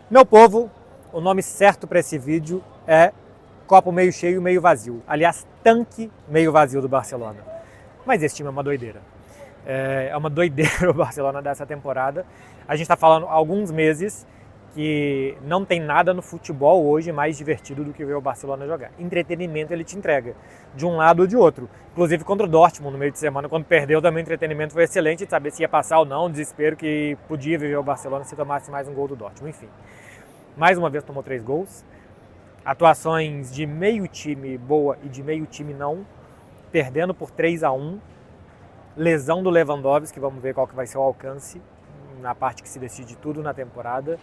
Meu povo, o nome certo para esse vídeo é copo meio cheio, meio vazio. Aliás, tanque meio vazio do Barcelona. Mas esse time é uma doideira. É uma doideira o Barcelona dessa temporada. A gente está falando há alguns meses que não tem nada no futebol hoje mais divertido do que ver o Barcelona jogar. Entretenimento ele te entrega, de um lado ou de outro. Inclusive contra o Dortmund no meio de semana, quando perdeu também o entretenimento foi excelente, de saber se ia passar ou não, o desespero que podia viver o Barcelona se tomasse mais um gol do Dortmund. Enfim, mais uma vez tomou 3 gols. Atuações de meio time boa e de meio time não, perdendo por 3-1. Lesão do Lewandowski, vamos ver qual que vai ser o alcance na parte que se decide tudo na temporada.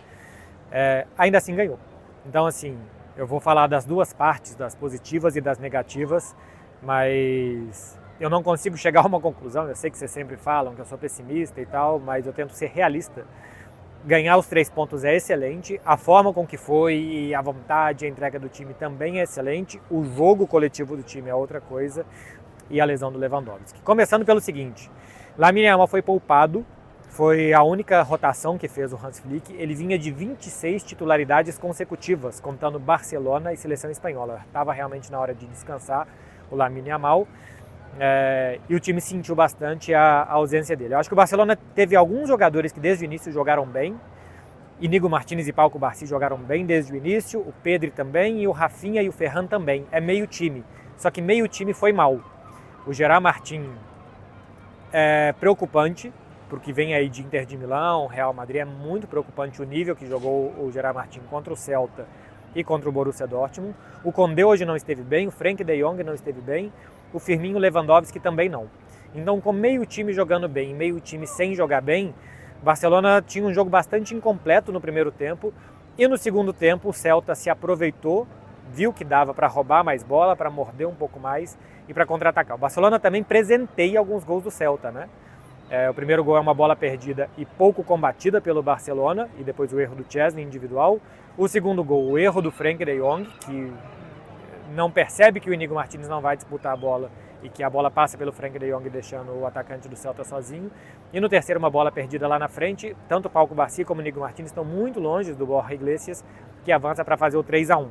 Ainda assim ganhou. Então assim, eu vou falar das duas partes, das positivas e das negativas, mas eu não consigo chegar a uma conclusão. Eu sei que vocês sempre falam que eu sou pessimista e tal, mas eu tento ser realista. Ganhar os 3 pontos é excelente, a forma com que foi e a vontade, a entrega do time também é excelente, o jogo coletivo do time é outra coisa e a lesão do Lewandowski. Começando pelo seguinte, Lamine Yamal foi poupado, foi a única rotação que fez o Hans Flick, ele vinha de 26 titularidades consecutivas, contando Barcelona e seleção espanhola. Estava realmente na hora de descansar o Lamine Yamal. E o time sentiu bastante a ausência dele. Eu acho que o Barcelona teve alguns jogadores que desde o início jogaram bem. Íñigo Martínez e Pau Cubarsí jogaram bem desde o início, o Pedri também e o Rafinha e o Ferran também. É meio time, só que meio time foi mal. O Gerard Martin é preocupante, porque vem aí de Inter de Milão, Real Madrid, é muito preocupante o nível que jogou o Gerard Martin contra o Celta e contra o Borussia Dortmund. O Condé hoje não esteve bem, o Frenkie de Jong não esteve bem, o Firmino Lewandowski também não. Então, com meio time jogando bem e meio time sem jogar bem, o Barcelona tinha um jogo bastante incompleto no primeiro tempo e no segundo tempo o Celta se aproveitou, viu que dava para roubar mais bola, para morder um pouco mais e para contra-atacar. O Barcelona também presenteia alguns gols do Celta, né? O primeiro gol é uma bola perdida e pouco combatida pelo Barcelona e depois o erro do Chesney individual. O segundo gol, o erro do Frenkie de Jong, que não percebe que o Íñigo Martínez não vai disputar a bola e que a bola passa pelo Frenkie de Jong deixando o atacante do Celta sozinho. E no terceiro uma bola perdida lá na frente, tanto o Pau Cubarsí como o Íñigo Martínez estão muito longe do Borja Iglesias, que avança para fazer o 3-1.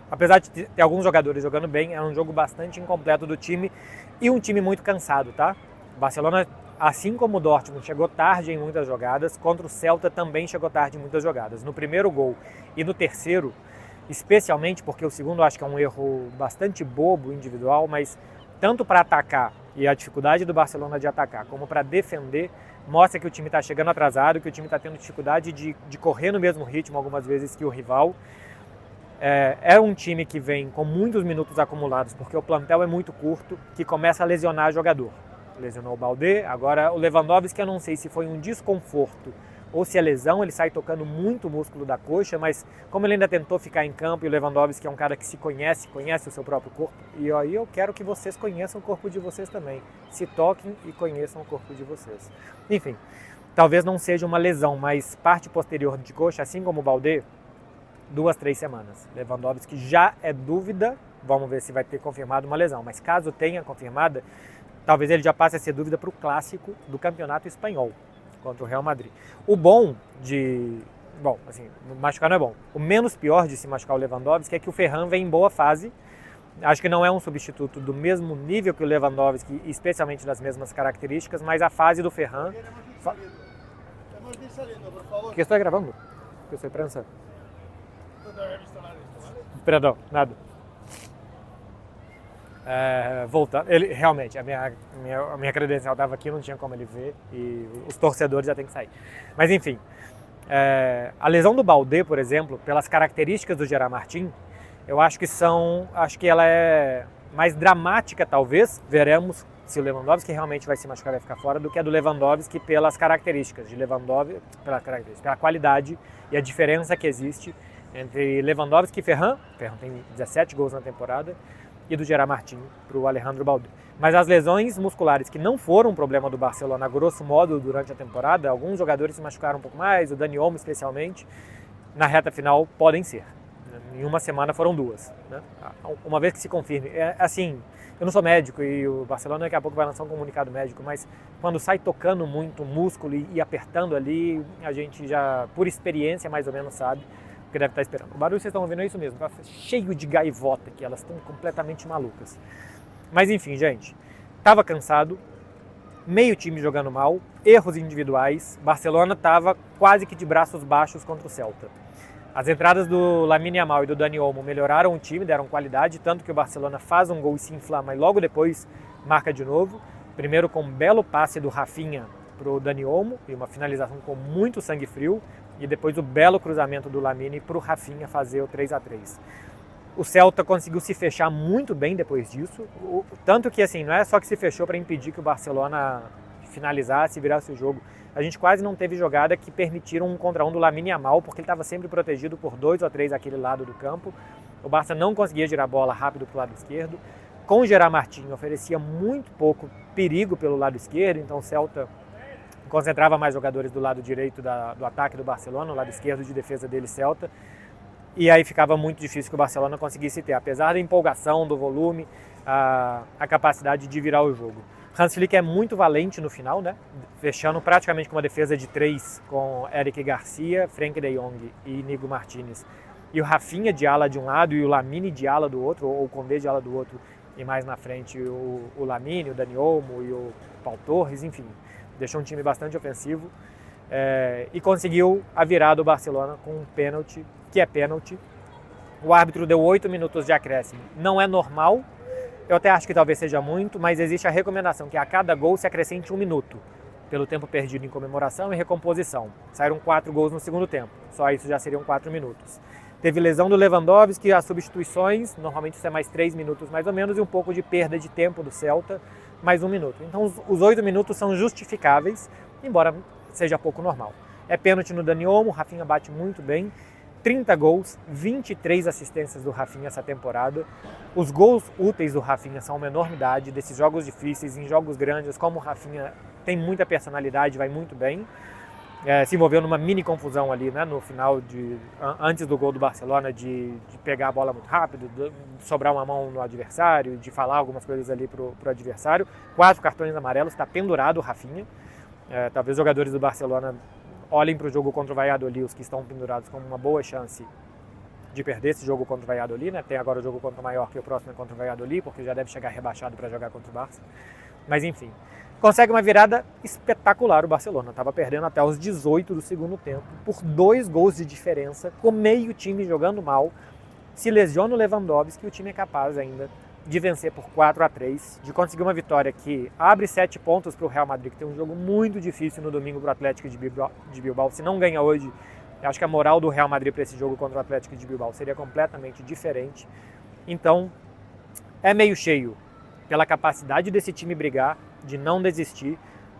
Apesar de ter alguns jogadores jogando bem, é um jogo bastante incompleto do time e um time muito cansado, tá? O Barcelona, assim como o Dortmund, chegou tarde em muitas jogadas, contra o Celta também chegou tarde em muitas jogadas. No primeiro gol e no terceiro, especialmente porque o segundo acho que é um erro bastante bobo individual, mas tanto para atacar e a dificuldade do Barcelona de atacar, como para defender, mostra que o time está chegando atrasado, que o time está tendo dificuldade de correr no mesmo ritmo algumas vezes que o rival. É um time que vem com muitos minutos acumulados, porque o plantel é muito curto, que começa a lesionar jogador. Lesionou o Baldé, agora o Lewandowski, eu não sei se foi um desconforto ou se é lesão, ele sai tocando muito o músculo da coxa, mas como ele ainda tentou ficar em campo, e o Lewandowski é um cara que se conhece o seu próprio corpo, e aí eu quero que vocês conheçam o corpo de vocês também, se toquem e conheçam o corpo de vocês. Enfim, talvez não seja uma lesão, mas parte posterior de coxa, assim como o Baldé, 2-3 semanas. Lewandowski já é dúvida, vamos ver se vai ter confirmado uma lesão, mas caso tenha confirmada, talvez ele já passe a ser dúvida para o clássico do campeonato espanhol, contra o Real Madrid. O bom de... Bom, assim, machucar não é bom. O menos pior de se machucar o Lewandowski é que o Ferran vem em boa fase. Acho que não é um substituto do mesmo nível que o Lewandowski, especialmente das mesmas características, mas a fase do Ferran... O que estou gravando? Que eu sou prensa. Perdão, nada. Voltando, ele realmente, a minha credencial estava aqui, não tinha como ele ver e os torcedores já têm que sair. Mas enfim, a lesão do Baldé, por exemplo, pelas características do Gerard Martin, eu acho que ela é mais dramática talvez, veremos se o Lewandowski realmente vai se machucar, vai ficar fora, do que a do Lewandowski pelas características de Lewandowski, pela qualidade e a diferença que existe entre Lewandowski e Ferran. Ferran tem 17 gols na temporada, e do Gerard Martin para o Alejandro Baldé. Mas as lesões musculares que não foram um problema do Barcelona, a grosso modo, durante a temporada, alguns jogadores se machucaram um pouco mais, o Dani Olmo especialmente, na reta final podem ser. Em uma semana foram 2. Né? Uma vez que se confirme. Assim, eu não sou médico e o Barcelona daqui a pouco vai lançar um comunicado médico, mas quando sai tocando muito o músculo e apertando ali, a gente já, por experiência, mais ou menos sabe o que deve estar esperando. O barulho vocês estão ouvindo é isso mesmo, tá cheio de gaivota aqui, elas estão completamente malucas. Mas enfim, gente, estava cansado, meio time jogando mal, erros individuais, Barcelona estava quase que de braços baixos contra o Celta. As entradas do Lamine Yamal e do Dani Olmo melhoraram o time, deram qualidade, tanto que o Barcelona faz um gol e se inflama e logo depois marca de novo. Primeiro com um belo passe do Rafinha para o Dani Olmo e uma finalização com muito sangue frio, e depois o belo cruzamento do Lamine para o Rafinha fazer o 3-3. O Celta conseguiu se fechar muito bem depois disso, tanto que assim, não é só que se fechou para impedir que o Barcelona finalizasse e virasse o jogo. A gente quase não teve jogada que permitiram um contra um do Lamine Yamal, porque ele estava sempre protegido por 2 ou 3 daquele lado do campo. O Barça não conseguia girar a bola rápido para o lado esquerdo. Com o Gerard Martin oferecia muito pouco perigo pelo lado esquerdo, então o Celta concentrava mais jogadores do lado direito do ataque do Barcelona, o lado esquerdo de defesa dele, Celta. E aí ficava muito difícil que o Barcelona conseguisse ter, apesar da empolgação, do volume, a capacidade de virar o jogo. Hans Flick é muito valente no final, né? Fechando praticamente com uma defesa de 3 com Eric Garcia, Frenkie de Jong e Nico Martínez. E o Rafinha de ala de um lado e o Lamine de ala do outro, ou o Condé de ala do outro, e mais na frente o Lamine, o Dani Olmo e o Pau Torres, enfim. Deixou um time bastante ofensivo e conseguiu a virada do Barcelona com um pênalti, que é pênalti. O árbitro deu 8 minutos de acréscimo. Não é normal. Eu até acho que talvez seja muito, mas existe a recomendação que a cada gol se acrescente 1 minuto, pelo tempo perdido em comemoração e recomposição. Saíram 4 gols no segundo tempo, só isso já seriam 4 minutos. Teve lesão do Lewandowski, as substituições, normalmente isso é mais 3 minutos mais ou menos, e um pouco de perda de tempo do Celta, mais 1 minuto. Então os 8 minutos são justificáveis, embora seja pouco normal. É pênalti no Dani Olmo, o Rafinha bate muito bem. 30 gols, 23 assistências do Rafinha essa temporada. Os gols úteis do Rafinha são uma enormidade, desses jogos difíceis, em jogos grandes, como o Rafinha tem muita personalidade, vai muito bem. Se envolveu numa mini confusão ali, né, no final, antes do gol do Barcelona, de pegar a bola muito rápido, de sobrar uma mão no adversário, de falar algumas coisas ali pro adversário. 4 cartões amarelos, está pendurado o Rafinha. Talvez os jogadores do Barcelona olhem para o jogo contra o Valladolid, os que estão pendurados, como uma boa chance de perder esse jogo contra o Valladolid, né? Tem agora o jogo contra o Mallorca e o próximo é contra o Valladolid, porque já deve chegar rebaixado para jogar contra o Barça. Mas enfim, consegue uma virada espetacular o Barcelona. Estava perdendo até os 18 do segundo tempo, por 2 gols de diferença, com meio time jogando mal. Se lesiona o Lewandowski e o time é capaz ainda de vencer por 4-3, de conseguir uma vitória que abre 7 pontos para o Real Madrid, que tem um jogo muito difícil no domingo para o Atlético de Bilbao. Se não ganha hoje, eu acho que a moral do Real Madrid para esse jogo contra o Atlético de Bilbao seria completamente diferente. Então, é meio cheio pela capacidade desse time brigar, de não desistir,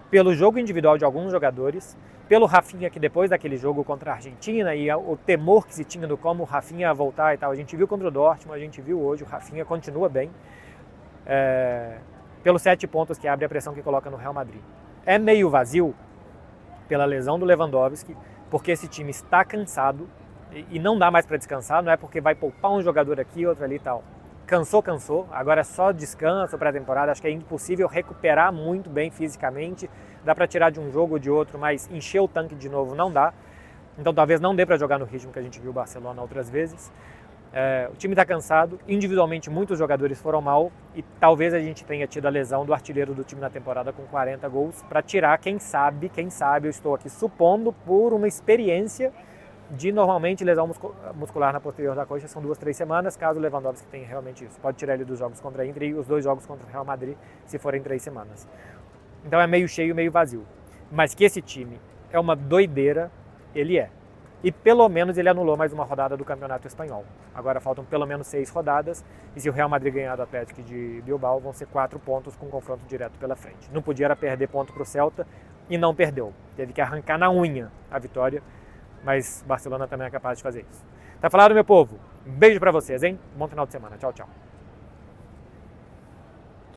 pelo jogo individual de alguns jogadores, pelo Rafinha, que depois daquele jogo contra a Argentina e o temor que se tinha do como o Rafinha ia voltar e tal, a gente viu contra o Dortmund, a gente viu hoje, o Rafinha continua bem, pelos 7 pontos que abre a pressão que coloca no Real Madrid. É meio vazio pela lesão do Lewandowski, porque esse time está cansado e não dá mais para descansar, não é porque vai poupar um jogador aqui, outro ali e tal. Cansou, agora é só descanso para a temporada, acho que é impossível recuperar muito bem fisicamente, dá para tirar de um jogo ou de outro, mas encher o tanque de novo não dá, então talvez não dê para jogar no ritmo que a gente viu o Barcelona outras vezes. O time está cansado, individualmente muitos jogadores foram mal e talvez a gente tenha tido a lesão do artilheiro do time na temporada com 40 gols para tirar, quem sabe, eu estou aqui supondo por uma experiência de normalmente lesão muscular na posterior da coxa, são 2-3 semanas, caso o Lewandowski tenha realmente isso. Pode tirar ele dos jogos contra a Inter e os 2 jogos contra o Real Madrid, se forem 3 semanas. Então é meio cheio, meio vazio. Mas que esse time é uma doideira, ele é. E pelo menos ele anulou mais uma rodada do Campeonato Espanhol. Agora faltam pelo menos 6 rodadas, e se o Real Madrid ganhar do Atlético de Bilbao, vão ser 4 pontos com confronto direto pela frente. Não podia perder ponto para o Celta, e não perdeu. Teve que arrancar na unha a vitória, mas Barcelona também é capaz de fazer isso. Tá falado, meu povo? Um beijo pra vocês, hein? Bom final de semana. Tchau, tchau.